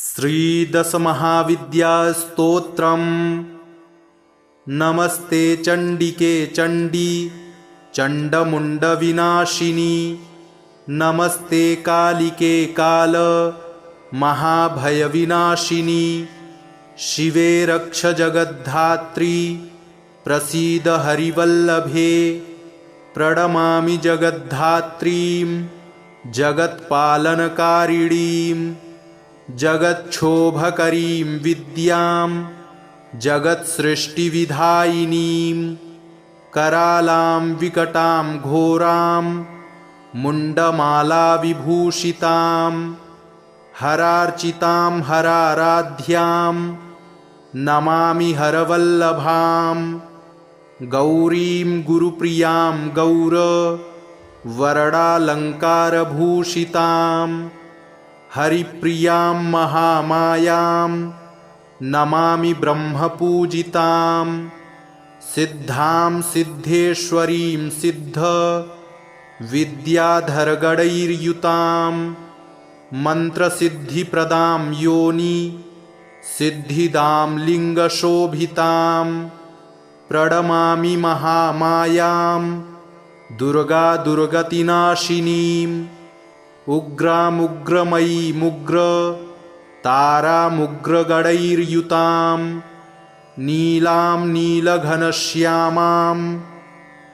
श्रीदशमहाविद्यास्तोत्रम्। नमस्ते चण्डिके चण्डी चण्डमुण्डविनाशिनी। नमस्ते कालिके काल महाभयविनाशिनी। शिवे रक्ष जगद्धात्री प्रसीद हरिवल्लभे। प्रणमामि जगद्धात्रीं जगत्पालनकारिणीं जगच्छोभकरीं विद्यां जगत्सृष्टिविधायिनीं। करालां विकटां घोरां मुण्डमालाविभूषितां हरार्चितां हराराध्यां नमामि हरवल्लभां। गौरीं गुरुप्रियां गौरवरडालङ्कारभूषितां हरिप्रियां महामायां नमामि ब्रह्मपूजितां। सिद्धां सिद्धेश्वरीं सिद्ध विद्याधरगणैर्युतां मन्त्रसिद्धिप्रदां योनि सिद्धिदां लिङ्गशोभितां। प्रणमामि महामायां दुर्गा दुर्गतिनाशिनीम् उग्रामुग्रमयीमुग्र तारामुग्रगणैर्युतां नीलां नीलघनश्यामां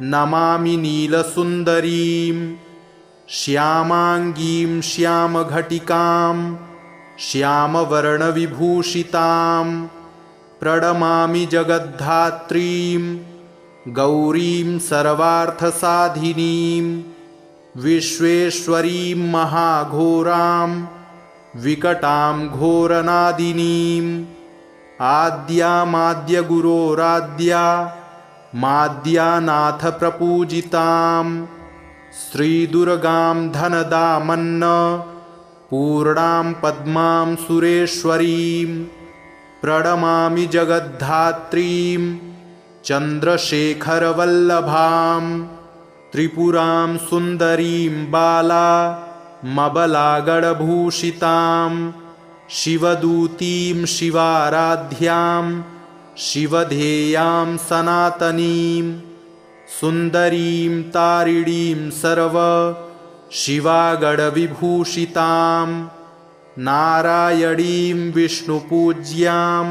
नमामि नीलसुन्दरीं। श्यामाङ्गीं श्यामघटिकां श्यामवर्णविभूषितां प्रणमामि जगद्धात्रीं गौरीं सर्वार्थसाधिनीं। विश्वेश्वरीं महाघोरां विकटां घोरनादिनीं। आद्यामाद्यगुरोराद्या माद्यानाथप्रपूजितां श्रीदुर्गां धनदामन्न पूर्णां पद्मां सुरेश्वरीं। प्रणमामि जगद्धात्रीं चन्द्रशेखरवल्लभां त्रिपुरां सुन्दरीं बालामबलागणभूषितां शिवदूतीं शिवाराध्यां शिवधेयां सनातनीं। सुन्दरीं तारिणीं सर्व शिवागणविभूषितां नारायणीं विष्णुपूज्यां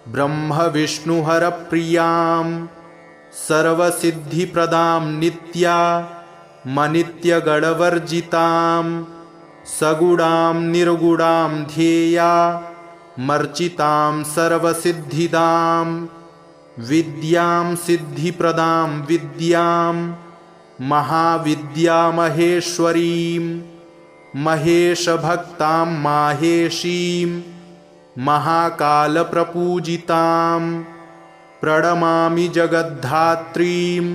ब्रह्मविष्णुहरप्रियां सर्वसिद्धिप्रदां नित्यामनित्यगणवर्जितां। सगुणां निर्गुणां ध्येयामर्चितां सर्वसिद्धिदां। विद्यां सिद्धिप्रदां विद्यां महाविद्यामहेश्वरीं। महेशभक्तां माहेशीं महाकालप्रपूजितां। प्रणमामि जगद्धात्रीं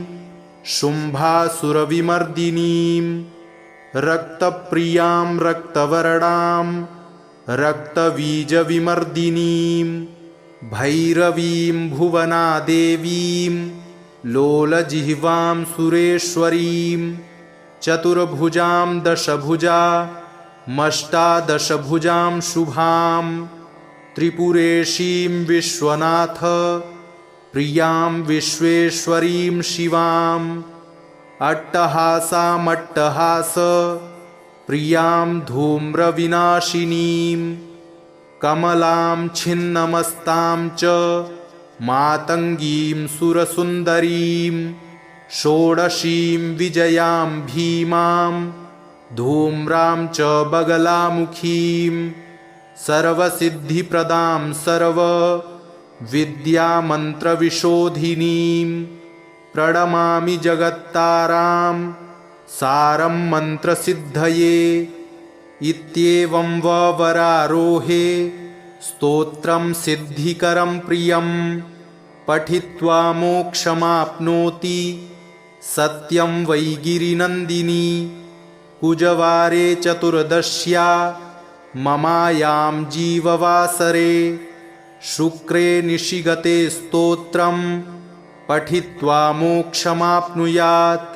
शुम्भासुरविमर्दिनीं। रक्तप्रियां रक्तवर्णां रक्तबीजविमर्दिनीं। भैरवीं भुवनादेवीं लोलजिह्वां सुरेश्वरीं। चतुर्भुजां दशभुजामष्टादशभुजां शुभां त्रिपुरेशीं विश्वनाथ प्रियां विश्वेश्वरीं शिवां। अट्टहासामट्टहास प्रियां धूम्रविनाशिनीं। कमलां छिन्नमस्तां च मातङ्गीं सुरसुन्दरीं। षोडशीं विजयां भीमां धूम्रां च बगलामुखीं। सर्वसिद्धिप्रदां सर्वविद्यामन्त्रविशोधिनीं। प्रणमामि जगत्तारां सारं मन्त्रसिद्धये। इत्येवं वरारोहे स्तोत्रं सिद्धिकरं प्रियं पठित्वा मोक्षमाप्नोति सत्यं वै गिरिनन्दिनी। कुजवारे चतुर्दश्या ममायां जीववासरे शुक्रे निशिगते स्तोत्रं पठित्वा मोक्षमाप्नुयात्।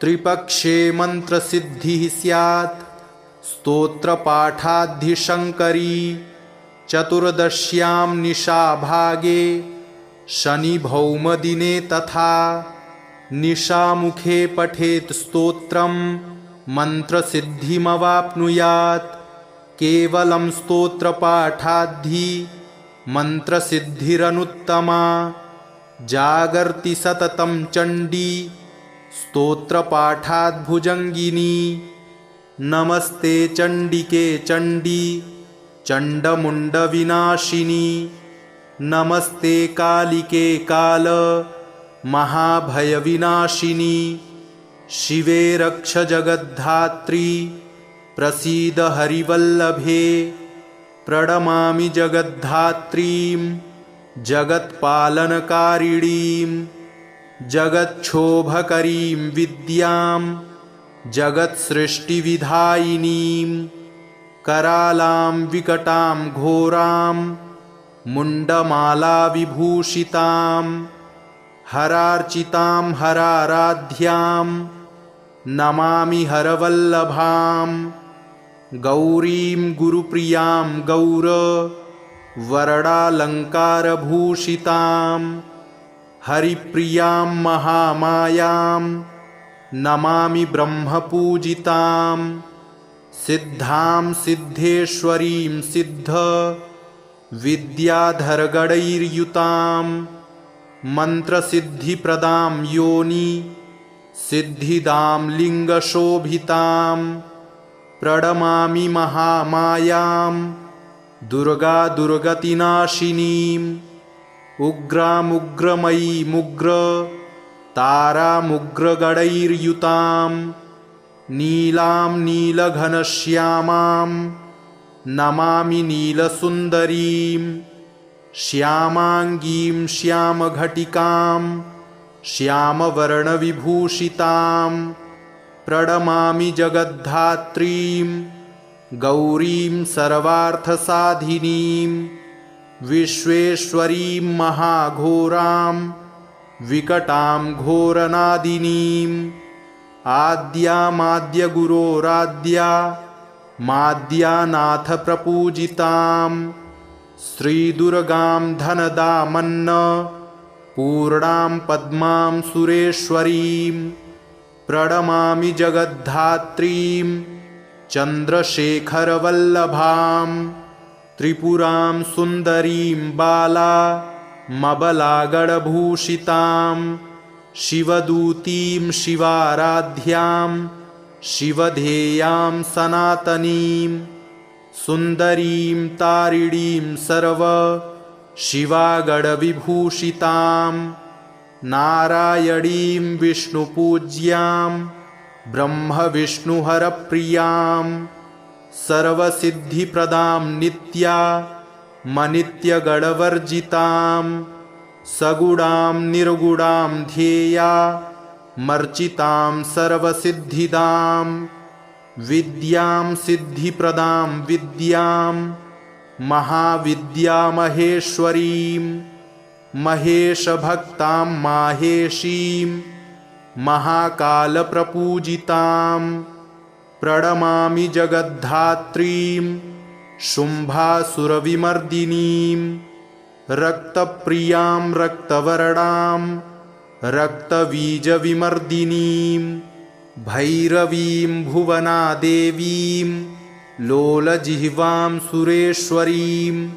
त्रिपक्षे मंत्रसिद्धिः स्यात् स्तोत्रपाठाद्धिशङ्करी चतुर्दश्यां निशाभागे शनिभौमदिने तथा निशामुखे पठेत् स्तोत्रं मन्त्रसिद्धिमवाप्नुयात्। केवलं स्तोत्रपाठाद्धि मन्त्रसिद्धिरनुत्तमा। जागर्ति सततं चण्डी स्तोत्रपाठाद्भुजङ्गिनी। नमस्ते चण्डिके चण्डी चण्डमुण्डविनाशिनी। नमस्ते कालिके काल महाभयविनाशिनी। शिवे रक्ष जगद्धात्री प्रसीद हरिवल्लभे। प्रणमामि जगद्धात्रीं जगत्पालनकारिणीं जगच्छोभकरीं विद्यां जगत्सृष्टिविधायिनीं। करालां विकटां घोरां मुण्डमालाविभूषितां हरार्चितां हराराध्यां नमामि हरवल्लभां। गौरीं गुरुप्रियां गौर वरडालङ्कारभूषितां हरिप्रियां महामायां नमामि ब्रह्मपूजितां। सिद्धां सिद्धेश्वरीं सिद्ध विद्याधरगणैर्युतां मन्त्रसिद्धिप्रदां योनि सिद्धिदां लिङ्गशोभितां। प्रणमामि महामायां दुर्गा दुर्गतिनाशिनीं। उग्रामुग्रमयीमुग्र तारामुग्रगणैर्युतां नीलां नीलघनश्यामां नमामि नीलसुन्दरीं। श्यामाङ्गीं श्यामघटिकां श्यामवर्णविभूषितां। प्रणमामि जगद्धात्रीं गौरीं सर्वार्थसाधिनीं। विश्वेश्वरीं महाघोरां विकटां घोरनादिनीं। आद्यामाद्यगुरोराद्या माद्यानाथ प्रपूजितां। श्रीदुर्गां धनदामन्न पूर्णां पद्मां सुरेश्वरीं। प्रणमामि जगद्धात्रीं चन्द्रशेखरवल्लभां। त्रिपुरां सुन्दरीं बालामबलागणभूषितां। शिवदूतीं शिवाराध्यां शिवधेयां सनातनीं। सुन्दरीं तारिणीं सर्व शिवागणविभूषितां। नारायणीं विष्णुपूज्यां ब्रह्मविष्णुहरप्रियां। सर्वसिद्धिप्रदां नित्यामनित्यगणवर्जितां। सगुणां निर्गुणां ध्येया मर्चितां सर्वसिद्धिदां। विद्यां सिद्धिप्रदां विद्यां महाविद्यामहेश्वरीं। महेशभक्तां माहेशीं महाकालप्रपूजितां। प्रणमामि जगद्धात्रीं शुम्भासुरविमर्दिनीं। रक्तप्रियां रक्तवर्णां रक्तबीजविमर्दिनीं। भैरवीं भुवनादेवीं लोलजिह्वां सुरेश्वरीं।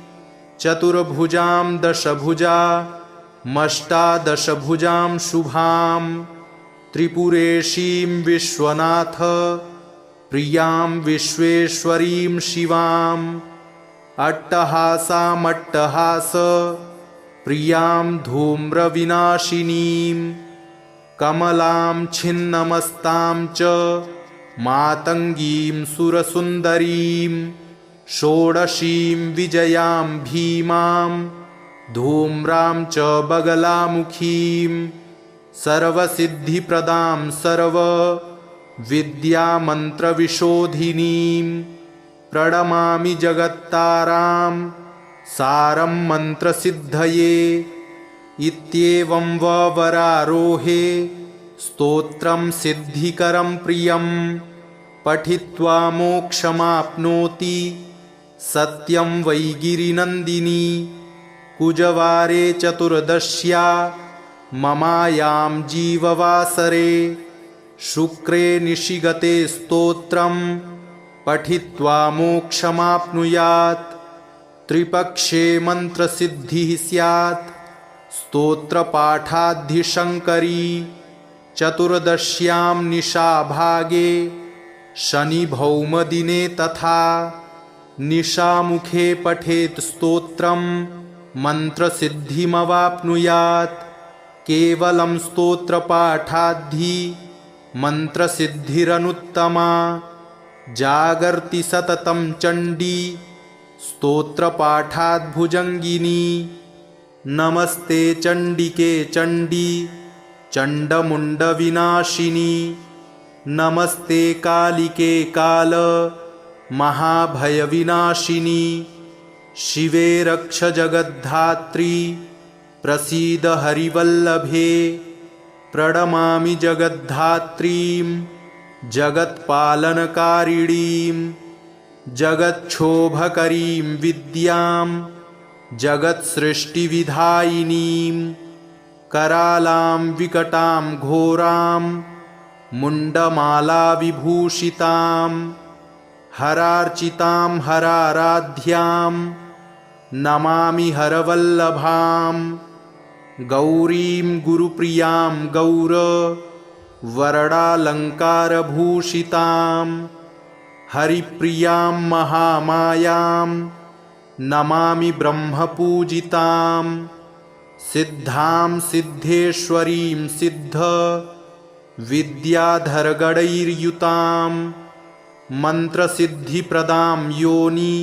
चतुर्भुजां दशभुजामष्टादशभुजां शुभां। त्रिपुरेशीं विश्वनाथ प्रियां विश्वेश्वरीं शिवाम्। अट्टहासामट्टहास प्रियां धूम्रविनाशिनीं। कमलां छिन्नमस्तां च मातङ्गीं सुरसुन्दरीं। षोडशीं विजयां भीमां धूम्रां च बगलामुखीं। सर्वसिद्धिप्रदां सर्वविद्यामन्त्रविशोधिनीं। प्रणमामि जगत्तारां सारं मन्त्रसिद्धये। इत्येवं वरारोहे स्तोत्रं सिद्धिकरं प्रियं। पठित्वा मोक्षमाप्नोति सत्यं वै गिरिनन्दिनी कुजवारे चतुर्दश्या ममायां जीववासरे शुक्रे निशिगते स्तोत्रं पठित्वा मोक्षमाप्नुयात् त्रिपक्षे मन्त्रसिद्धिः स्यात् स्तोत्रपाठाद्धिशङ्करी चतुर्दश्यां निशाभागे शनिभौमदिने तथा निशामुखे पठेत् स्तोत्रं मन्त्रसिद्धिमवाप्नुयात् केवलं स्तोत्रपाठाद्धि मन्त्रसिद्धिरनुत्तमा जागर्ति सततं चण्डी स्तोत्रपाठाद्भुजङ्गिनी नमस्ते चण्डिके चण्डी चण्डमुण्डविनाशिनी नमस्ते कालिके काल महाभयविनाशिनी शिवे रक्ष जगद्धात्री प्रसीद हरिवल्लभे प्रणमामि जगद्धात्रीं जगत्पालनकारिणीं जगच्छोभकरीं विद्यां जगत्सृष्टिविधायिनीं करालां विकटां घोरां मुण्डमालाविभूषितां हरार्चितां हराराध्यां नमामि हरवल्लभां गौरीं गुरुप्रियां गौर वरडालङ्कारभूषितां हरिप्रियां महामायां नमामि ब्रह्मपूजितां सिद्धां सिद्धेश्वरीं सिद्ध विद्याधरगणैर्युतां मन्त्रसिद्धिप्रदां योनि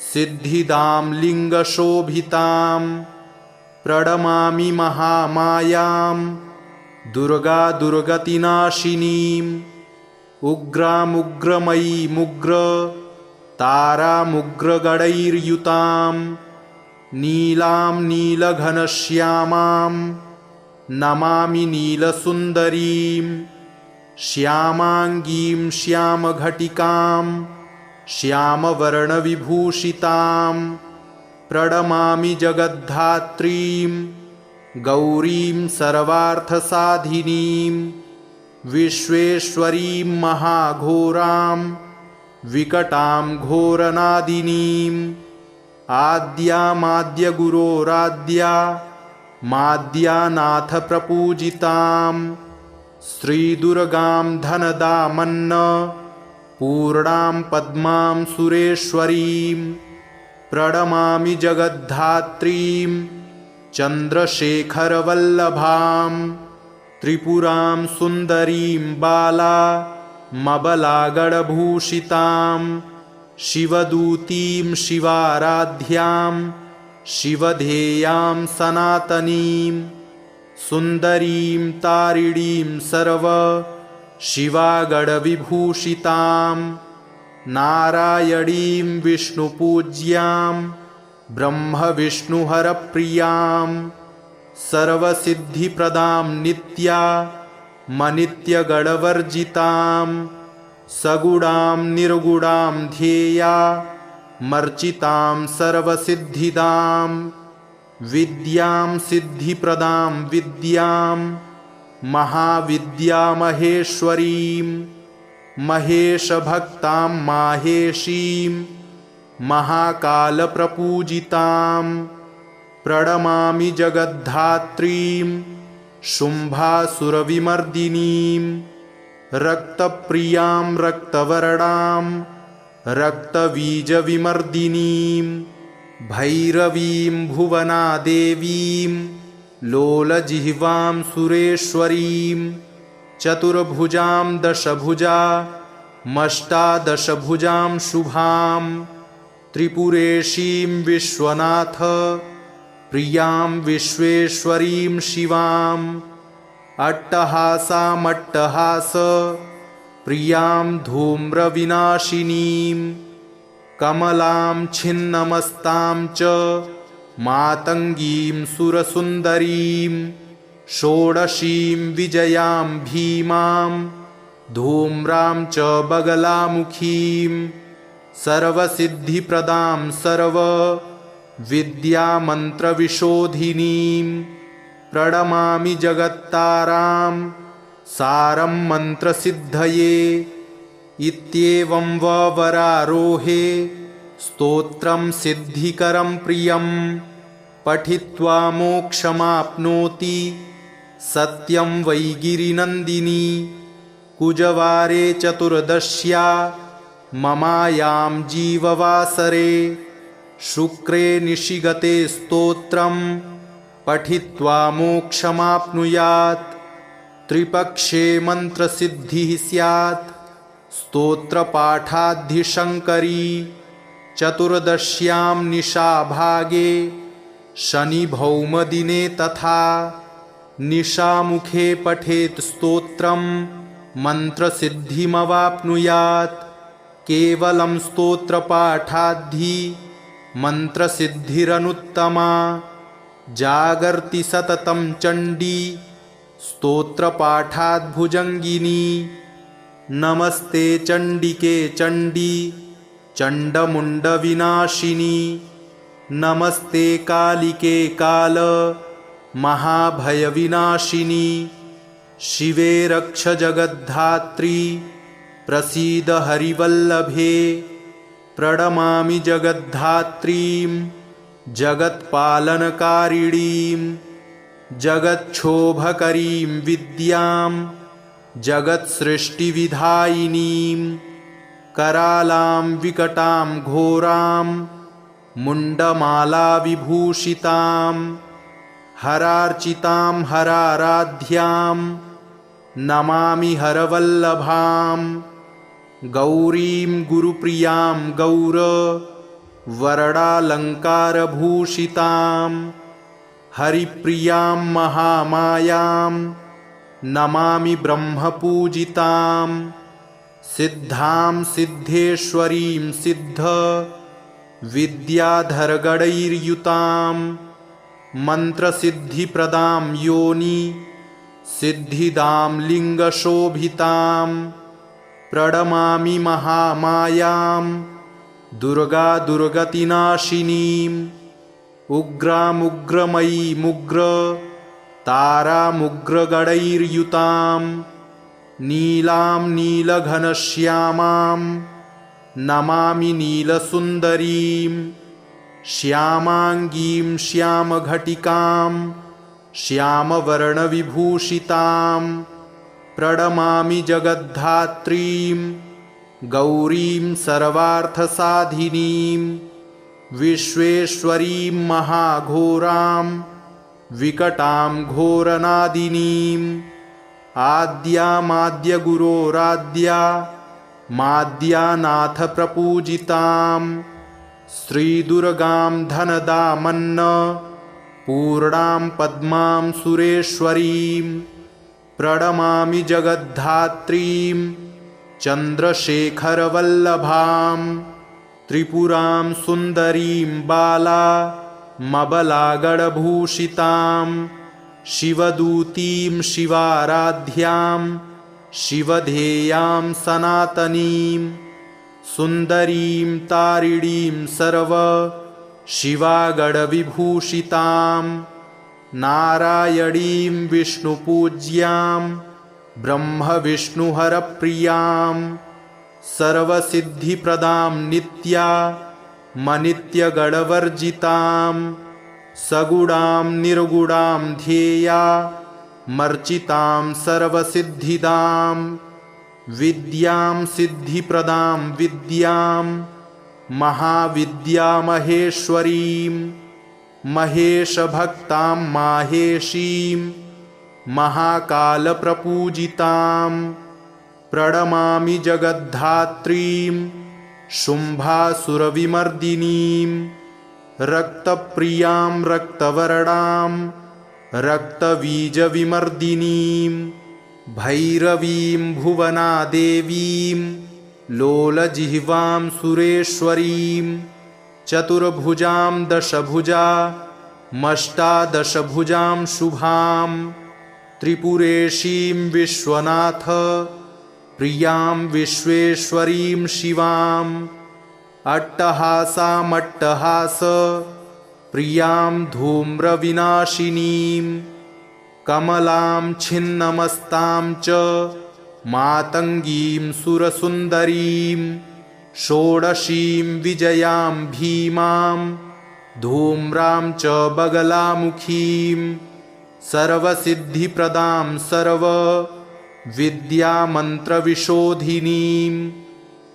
सिद्धिदां लिङ्गशोभितां प्रणमामि महामायां दुर्गा दुर्गतिनाशिनीं उग्रामुग्रमयीमुग्र तारामुग्रगणैर्युतां नीलां नीलघनश्यामां नमामि नीलसुन्दरीं श्यामाङ्गीं श्यामघटिकां श्यामवर्णविभूषितां प्रणमामि जगद्धात्रीं गौरीं सर्वार्थसाधिनीं विश्वेश्वरीं महाघोरां विकटां घोरनादिनीं आद्यामाद्यगुरोराद्या माद्यानाथप्रपूजितां श्रीदुर्गां धनदामन्न पूर्णां पद्मां सुरेश्वरीं प्रणमामि जगद्धात्रीं चन्द्रशेखरवल्लभां त्रिपुरां सुन्दरीं बालामबलागणभूषितां शिवदूतीं शिवाराध्यां शिवधेयां सनातनीं सुन्दरीं तारिणीं सर्व शिवागणविभूषितां नारायणीं विष्णुपूज्यां ब्रह्मविष्णुहरप्रियां सर्वसिद्धिप्रदां नित्या मनित्यगणवर्जितां सगुणां निर्गुणां ध्येया मर्चितां सर्वसिद्धिदां विद्यां सिद्धिप्रदां विद्यां महाविद्यामहेश्वरीं महेशभक्तां माहेशीं महाकालप्रपूजितां प्रणमामि जगद्धात्रीं शुम्भासुरविमर्दिनीं रक्तप्रियां रक्तवर्णां रक्तबीजविमर्दिनीं भैरवीं भुवनादेवीं लोलजिह्वां सुरेश्वरीं चतुर्भुजां दशभुजामष्टादशभुजां शुभां त्रिपुरेशीं विश्वनाथ प्रियां विश्वेश्वरीं शिवां अट्टहासामट्टहास प्रियां धूम्रविनाशिनीं कमलां छिन्नमस्तां च मातङ्गीं सुरसुन्दरीं षोडशीं विजयां भीमां धूम्रां च बगलामुखीं सर्वसिद्धिप्रदां सर्वविद्यामन्त्रविशोधिनीं प्रणमामि जगत्तारां सारं मन्त्रसिद्धये। इत्येवं वरारोहे स्तोत्रं सिद्धिकरं प्रियं पठित्वा मोक्षमाप्नोति सत्यं वै गिरिनन्दिनी। कुजवारे चतुर्दश्या ममायां जीववासरे शुक्रे निशिगते स्तोत्रं पठित्वा मोक्षमाप्नुयात्। त्रिपक्षे मन्त्रसिद्धिः स्यात् स्तोत्रपाठाद्धिशङ्करी। चतुर्दश्यां निशाभागे शनिभौमदिने तथा निशामुखे पठेत् स्तोत्रं मन्त्रसिद्धिमवाप्नुयात्। केवलं स्तोत्रपाठाद्धि मन्त्रसिद्धिरनुत्तमा। जागर्ति सततं चण्डी स्तोत्रपाठाद्भुजङ्गिनी। नमस्ते चण्डिके चण्डी चण्डमुण्डविनाशिनी। नमस्ते कालिके काल महाभयविनाशिनी। शिवे रक्ष जगद्धात्री प्रसीद हरिवल्लभे। प्रणमामि जगद्धात्रीं जगत्पालनकारिणीं जगच्छोभकरीं विद्यां जगत्सृष्टिविधायिनीं। करालां विकटां घोरां मुण्डमालाविभूषितां हरार्चितां हराराध्यां नमामि हरवल्लभां। गौरीं गुरुप्रियां गौरवरडालङ्कारभूषितां हरिप्रियां महामायां नमामि ब्रह्मपूजितां। सिद्धां सिद्धेश्वरीं सिद्ध विद्याधरगणैर्युतां मन्त्रसिद्धिप्रदां योनि सिद्धिदां लिङ्गशोभितां। प्रणमामि महामायां दुर्गा दुर्गतिनाशिनीं। उग्रामुग्रमयीमुग्र तारामुग्रगणैर्युतां नीलां नीलघनश्यामां नमामि नीलसुन्दरीं। श्यामाङ्गीं श्यामघटिकां श्यामवर्णविभूषितां प्रणमामि जगद्धात्रीं गौरीं सर्वार्थसाधिनीं। विश्वेश्वरीं महाघोरां विकटां घोरनादिनीं। आद्यामाद्यगुरोराद्या माद्यानाथ प्रपूजितां। श्रीदुर्गां धनदामन्न पूर्णां पद्मां सुरेश्वरीं। प्रणमामि जगद्धात्रीं चन्द्रशेखरवल्लभां। त्रिपुरां सुन्दरीं बालामबलागणभूषितां। शिवदूतीं शिवाराध्यां शिवधेयां सनातनीं। सुन्दरीं तारिणीं सर्व शिवागणविभूषितां। नारायणीं विष्णुपूज्यां ब्रह्मविष्णुहरप्रियां। सर्वसिद्धिप्रदां नित्यामनित्यगणवर्जितां। सगुणां निर्गुणां ध्येया मर्चितां सर्वसिद्धिदां। विद्यां सिद्धिप्रदां विद्यां महाविद्यामहेश्वरीं। महेशभक्तां माहेशीं महाकालप्रपूजितां। प्रणमामि जगद्धात्रीं शुम्भासुरविमर्दिनीं। रक्तप्रियां रक्तवर्णां रक्तबीजविमर्दिनीं। भैरवीं भुवनादेवीं लोलजिह्वां सुरेश्वरीं। चतुर्भुजां दशभुजामष्टादशभुजां शुभां। त्रिपुरेशीं विश्वनाथ प्रियां विश्वेश्वरीं शिवां। अट्टहासामट्टहास प्रियां धूम्रविनाशिनीं कमलां छिन्नमस्तां च मातङ्गीं सुरसुन्दरीं षोडशीं विजयां भीमां धूम्रां च बगलामुखीं सर्वसिद्धिप्रदां सर्वविद्यामन्त्रविशोधिनीं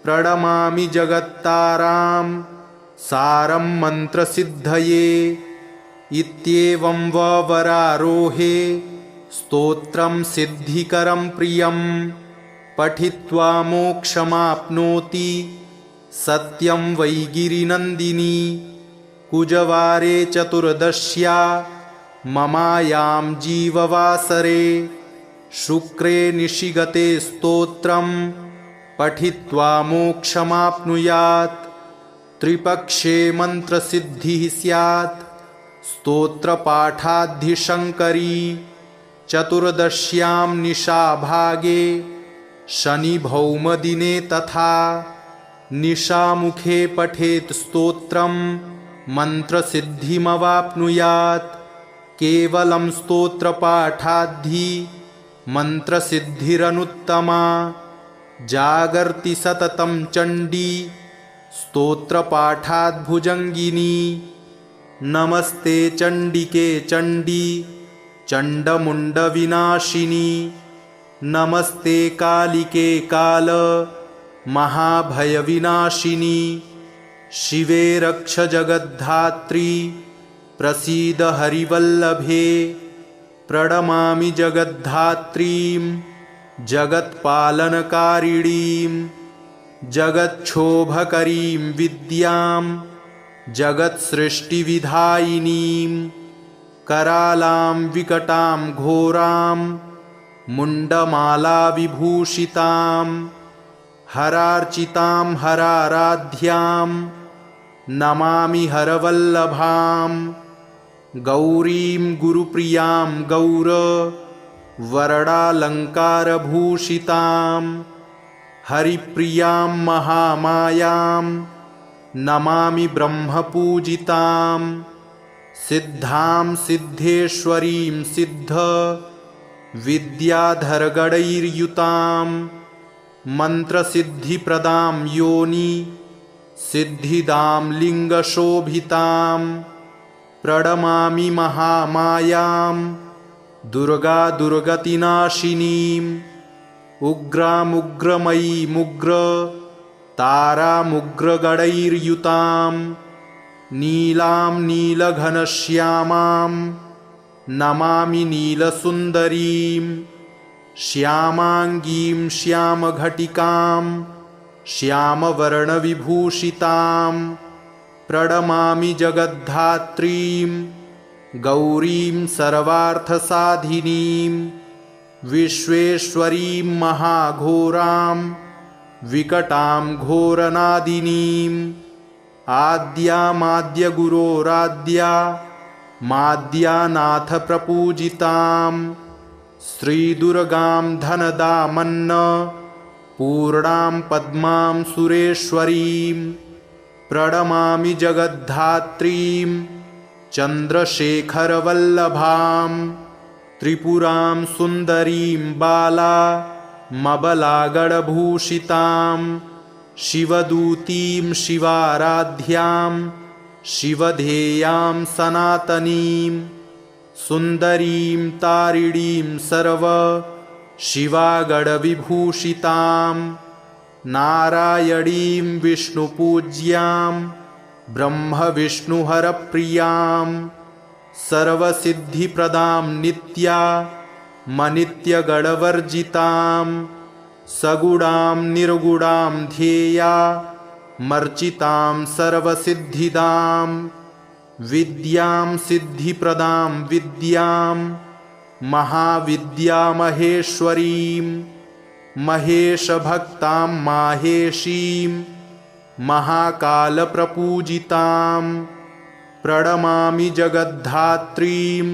प्रणमामि जगत्तारां सारं मन्त्रसिद्धये। इत्येवं वरारोहे स्तोत्रं सिद्धिकरं प्रियं पठित्वा मोक्षमाप्नोति सत्यं वै गिरिनन्दिनी। कुजवारे चतुर्दश्या ममायां जीववासरे शुक्रे निशिगते स्तोत्रं पठित्वा मोक्षमाप्नुयात्। त्रिपक्षे मन्त्रसिद्धिः स्यात् स्तोत्रपाठाद्धिशङ्करी। चतुर्दश्यां निशाभागे शनिभौमदिने तथा निशामुखे पठेत् स्तोत्रं मन्त्रसिद्धिमवाप्नुयात्। केवलं स्तोत्रपाठाद्धि मन्त्रसिद्धिरनुत्तमा। जागर्ति सततं चण्डी स्तोत्रपाठाद्भुजङ्गिनी। नमस्ते चण्डिके चण्डी चण्डमुण्डविनाशिनी। नमस्ते कालिके काल महाभयविनाशिनी। शिवे रक्ष जगद्धात्री प्रसीद हरिवल्लभे। प्रणमामि जगद्धात्रीं जगत्पालनकारिणीं जगच्छोभकरीं विद्यां जगत्सृष्टिविधायिनीं करालां विकटां घोरां मुण्डमालाविभूषितां हरार्चितां हराराध्यां नमामि हरवल्लभां। गौरीं गुरुप्रियां गौरवरडालङ्कारभूषितां हरिप्रियां महामायां नमामि ब्रह्मपूजितां। सिद्धां सिद्धेश्वरीं सिद्ध विद्याधरगणैर्युतां मन्त्रसिद्धिप्रदां योनि सिद्धिदां लिङ्गशोभितां। प्रणमामि महामायां दुर्गा दुर्गतिनाशिनीम् उग्रामुग्रमयीमुग्र तारामुग्रगणैर्युतां नीलां नीलघनश्यामां नमामि नीलसुन्दरीं। श्यामाङ्गीं श्यामघटिकां श्यामवर्णविभूषितां प्रणमामि जगद्धात्रीं गौरीं सर्वार्थसाधिनीं। विश्वेश्वरीं महाघोरां विकटां घोरनादिनीं। आद्यामाद्यगुरोराद्या माद्यानाथ प्रपूजितां श्रीदुर्गां धनदामन्न पूर्णां पद्मां सुरेश्वरीं। प्रणमामि जगद्धात्रीं चन्द्रशेखरवल्लभां त्रिपुरां सुन्दरीं बालामबलागणभूषितां शिवदूतीं शिवाराध्यां शिवधेयां सनातनीं सुन्दरीं तारिणीं सर्व शिवागणविभूषितां नारायणीं विष्णुपूज्यां ब्रह्मविष्णुहरप्रियां सर्वसिद्धिप्रदां नित्यामनित्यगणवर्जितां सगुणां निर्गुणां ध्येया मर्चितां सर्वसिद्धिदां विद्यां सिद्धिप्रदां विद्यां महाविद्यामहेश्वरीं महेशभक्तां माहेशीं महाकालप्रपूजितां प्रणमामि जगद्धात्रीं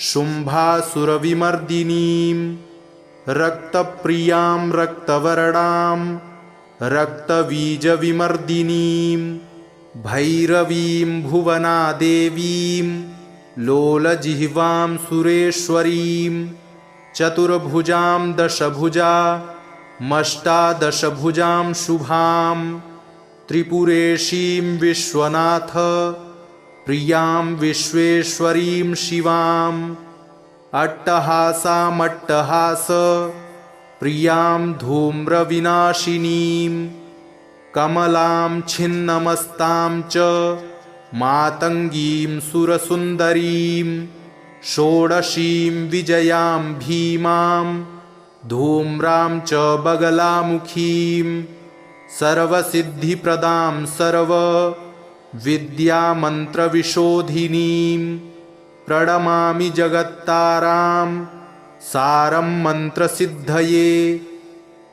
शुम्भासुरविमर्दिनीं रक्तप्रियां रक्तवर्णां रक्तबीजविमर्दिनीं भैरवीं भुवनादेवीं लोलजिह्वां सुरेश्वरीं चतुर्भुजां दशभुजामष्टादशभुजां शुभां त्रिपुरेशीं विश्वनाथ प्रियां विश्वेश्वरीं शिवां अट्टहासामट्टहास प्रियां धूम्रविनाशिनीं कमलां छिन्नमस्तां च मातङ्गीं सुरसुन्दरीं षोडशीं विजयां भीमां धूम्रां च बगलामुखीं सर्वसिद्धिप्रदां सर्वविद्यामन्त्रविशोधिनीं प्रणमामि जगत्तारां सारं मन्त्रसिद्धये।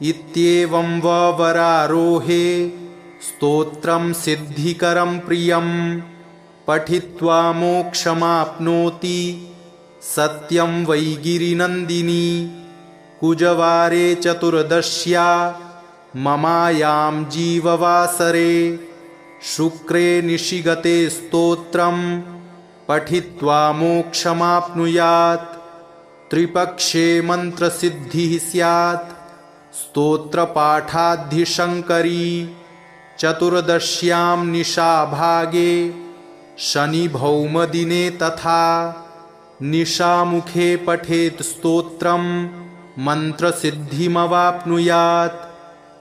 इत्येवं वरारोहे स्तोत्रं सिद्धिकरं प्रियं पठित्वा मोक्षमाप्नोति सत्यं वै गिरिनन्दिनी। कुजवारे चतुर्दश्या ममायां जीववासरे शुक्रे निशिगते स्तोत्रं पठित्वा मोक्षमाप्नुयात्। त्रिपक्षे मन्त्रसिद्धिः स्यात् स्तोत्रपाठाद्धिशङ्करी। चतुर्दश्यां निशाभागे शनिभौमदिने तथा निशामुखे पठेत् स्तोत्रं मन्त्रसिद्धिमवाप्नुयात्।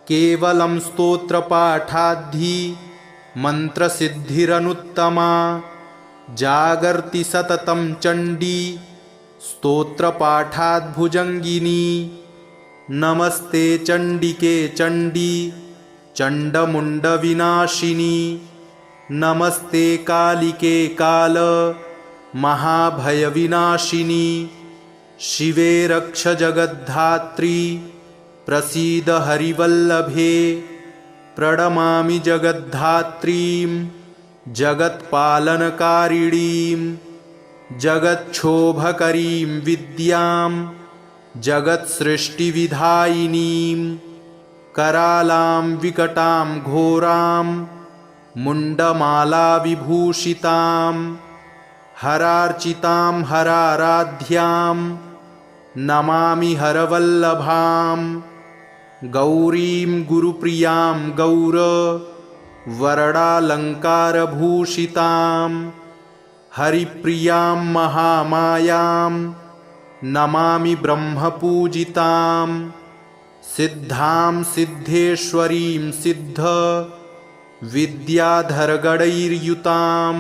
केवलं स्तोत्रपाठाद्धि मन्त्रसिद्धिरनुत्तमा। जागर्ति सततं चण्डी स्तोत्रपाठाद्भुजङ्गिनी। नमस्ते चण्डिके चण्डी चण्डमुण्डविनाशिनी। नमस्ते कालिके काल महाभयविनाशिनी। शिवे रक्ष जगद्धात्री प्रसीद हरिवल्लभे। प्रणमामि जगद्धात्रीं जगत्पालनकारिणीं जगच्छोभकरीं विद्यां जगत्सृष्टिविधायिनीं करालां विकटां घोरां मुण्डमालाविभूषितां हरार्चितां हराराध्यां नमामि हरवल्लभां। गौरीं गुरुप्रियां गौरवरडालङ्कारभूषितां हरिप्रियां महामायां नमामि ब्रह्मपूजितां। सिद्धां सिद्धेश्वरीं सिद्ध विद्याधरगणैर्युतां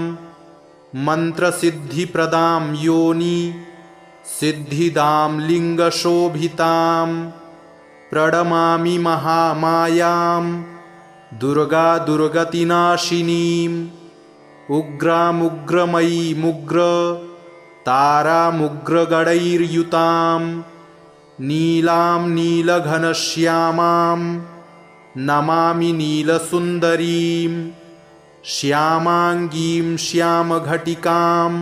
मन्त्रसिद्धिप्रदां योनि सिद्धिदां लिङ्गशोभितां। प्रणमामि महामायां दुर्गा दुर्गतिनाशिनीं उग्रामुग्रमयीमुग्र तारामुग्रगणैर्युतां नीलां नीलघनश्यामां नमामि नीलसुन्दरीं। श्यामाङ्गीं श्यामघटिकां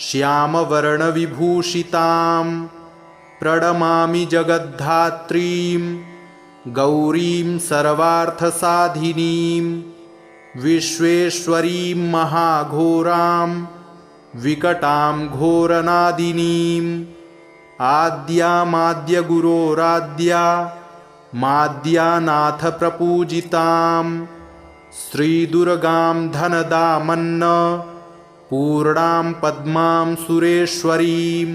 श्यामवर्णविभूषितां प्रणमामि जगद्धात्रीं गौरीं सर्वार्थसाधिनीं। विश्वेश्वरीं महाघोरां विकटां घोरनादिनीं। आद्यामाद्यगुरोराद्या माद्यानाथप्रपूजितां श्रीदुर्गां धनदामन्न पूर्णां पद्मां सुरेश्वरीं।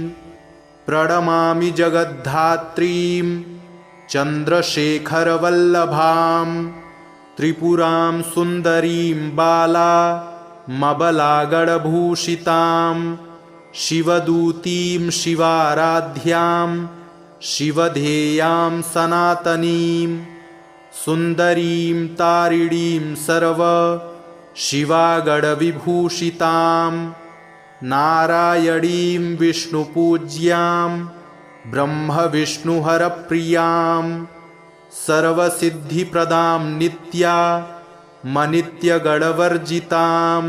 प्रणमामि जगद्धात्रीं चन्द्रशेखरवल्लभां त्रिपुरां सुन्दरीं बालामबलागणभूषितां शिवदूतीं शिवाराध्यां शिवधेयां सनातनीं सुन्दरीं तारिणीं सर्व शिवागणविभूषितां नारायणीं विष्णुपूज्यां ब्रह्मविष्णुहरप्रियां सर्वसिद्धिप्रदां नित्यामनित्यगणवर्जितां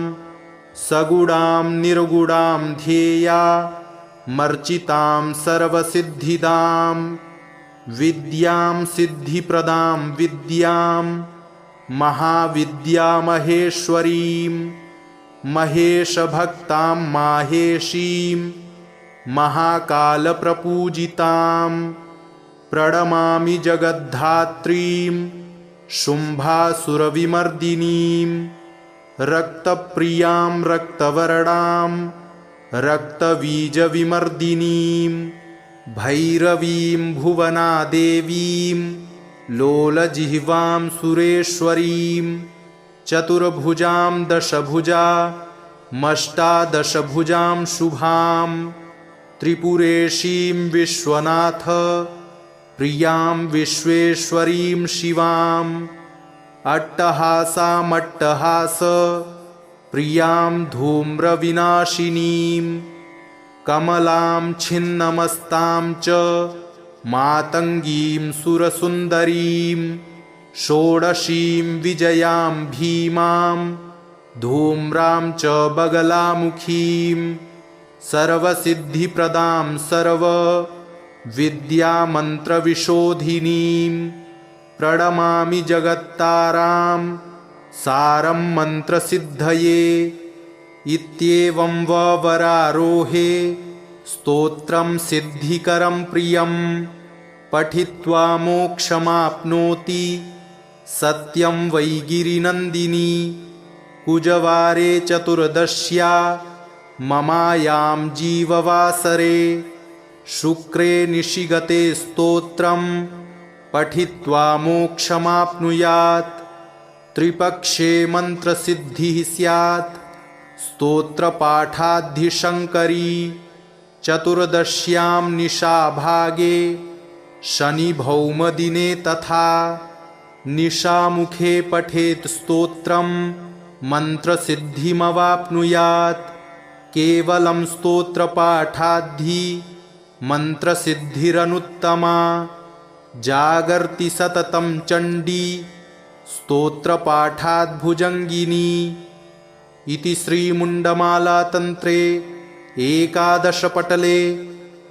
सगुणां निर्गुणां ध्येया मर्चितां सर्वसिद्धिदां विद्यां सिद्धिप्रदां विद्यां महाविद्यामहेश्वरीं महेशभक्तां माहेशीं महाकालप्रपूजितां प्रणमामि जगद्धात्रीं शुम्भासुरविमर्दिनीं रक्तप्रियां रक्तवर्णां रक्तबीजविमर्दिनीं भैरवीं भुवनादेवीं लोलजिह्वां सुरेश्वरीं चतुर्भुजां दशभुजामष्टादशभुजां शुभां त्रिपुरेशीं विश्वनाथ प्रियां विश्वेश्वरीं शिवाम् अट्टहासामट्टहास प्रियां धूम्रविनाशिनीं कमलां छिन्नमस्तां च मातङ्गीं सुरसुन्दरीं षोडशीं विजयां भीमां धूम्रां च बगलामुखीं सर्वसिद्धिप्रदां सर्वविद्यामन्त्रविशोधिनीं प्रणमामि जगत्तारां सारं मन्त्रसिद्धये। इत्येवं वरारोहे स्तोत्रं सिद्धिकरं प्रियं पठित्वा मोक्षमाप्नोति सत्यं वै गिरिनन्दिनी। कुजवारे चतुर्दश्या ममायां जीववासरे शुक्रे निशिगते स्तोत्रं पठित्वा मोक्षमाप्नुयात्। त्रिपक्षे मन्त्रसिद्धिः स्यात् स्तोत्रपाठाद्धिशङ्करी। चतुर्दश्यां निशाभागे शनिभौमदिने तथा निशामुखे पठेत् स्तोत्रं मन्त्रसिद्धिमवाप्नुयात्। केवलं स्तोत्रपाठाद्धि मन्त्रसिद्धिरनुत्तमा। जागर्ति सततं चण्डी स्तोत्रपाठाद्भुजङ्गिनी। इति श्रीमुण्डमालातन्त्रे एकादशपटले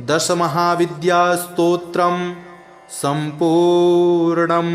दशमहाविद्यास्तोत्रं सम्पूर्णम्।